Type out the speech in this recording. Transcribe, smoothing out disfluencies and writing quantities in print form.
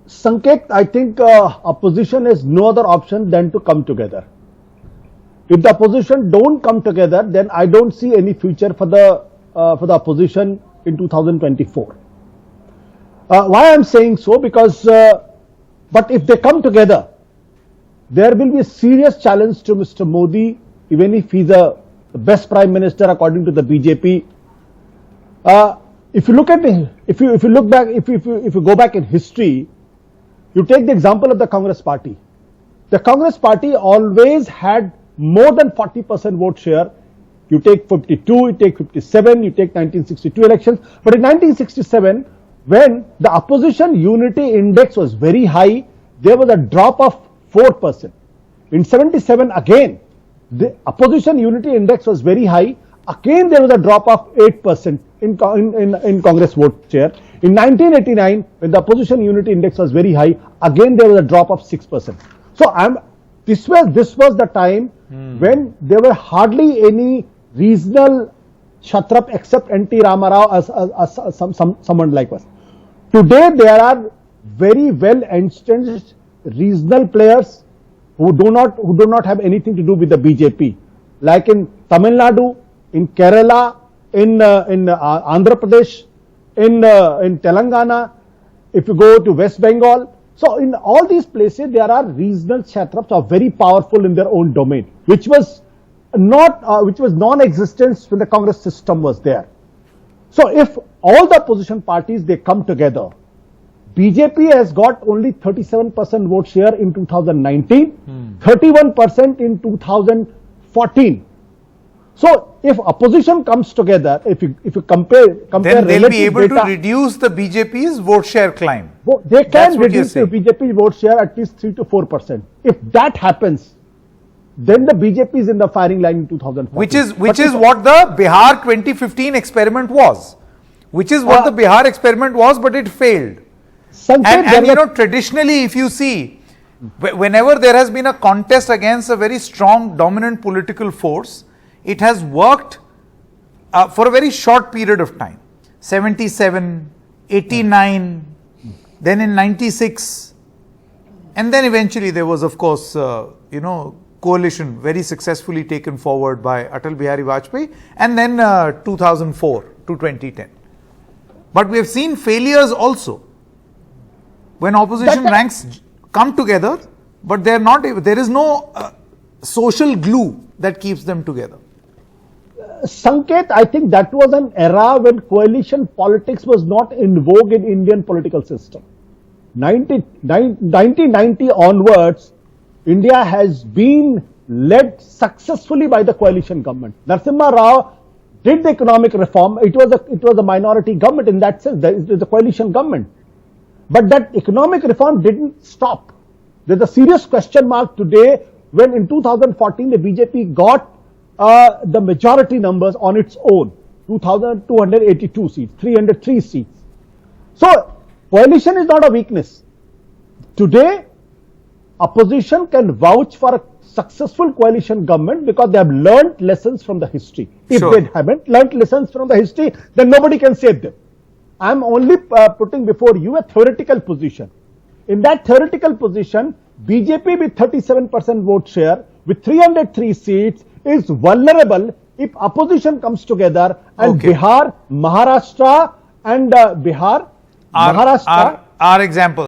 Sanket, I think opposition has no other option than to come together. If the opposition don't come together, then I don't see any future for the opposition in 2024. Why I'm saying so? Because, but if they come together, there will be a serious challenge to Mr. Modi, even if he's the best prime minister according to the BJP. If you look at if you look back, if you go back in history, you take the example of the Congress party. The Congress party always had more than 40% vote share. You take 52, you take 57, you take 1962 elections. But in 1967, when the opposition unity index was very high, there was a drop of 4%. In 77, again, the opposition unity index was very high. Again, there was a drop of 8% in Congress vote share. In 1989, when the opposition unity index was very high, again there was a drop of 6%. So this was the time when there were hardly any regional Kshatrap except N.T. Ramarao as someone like us. Today there are very well entrenched regional players who do not have anything to do with the BJP, like in Tamil Nadu, in Kerala, in Andhra Pradesh, in Telangana, if you go to West Bengal. So in all these places there are regional Kshatraps are very powerful in their own domain, which was non-existent when the Congress system was there. So if all the opposition parties, they come together, BJP has got only 37% vote share in 2019, 31% in 2014. So if opposition comes together, if you compare, then they'll be able to reduce the BJP's vote share climb. They can reduce the BJP vote share at least 3 to 4%. If that happens, then the BJP is in the firing line in 2014. Which is what the Bihar 2015 experiment was. Which is what the Bihar experiment was, but it failed. And you know, traditionally, if you see, whenever there has been a contest against a very strong dominant political force, it has worked for a very short period of time. 77, 89, then in 96, and then eventually there was, of course, coalition very successfully taken forward by Atal Bihari Vajpayee, and then 2004 to 2010. But we have seen failures also when opposition ranks come together, but there is no social glue that keeps them together. Sanket, I think that was an era when coalition politics was not in vogue in Indian political system. 1990 onwards, India has been led successfully by the coalition government. Narasimha Rao did the economic reform. It was a minority government in that sense. It was a coalition government. But that economic reform didn't stop. There's a serious question mark today when in 2014 the BJP got the majority numbers on its own, 2,282 seats, 303 seats. So coalition is not a weakness. Today, opposition can vouch for a successful coalition government because they have learned lessons from the history. If they haven't learned lessons from the history, then nobody can save them. I'm only putting before you a theoretical position. In that theoretical position, BJP with 37% vote share, with 303 seats, is vulnerable if opposition comes together and Bihar, Maharashtra and Maharashtra are examples.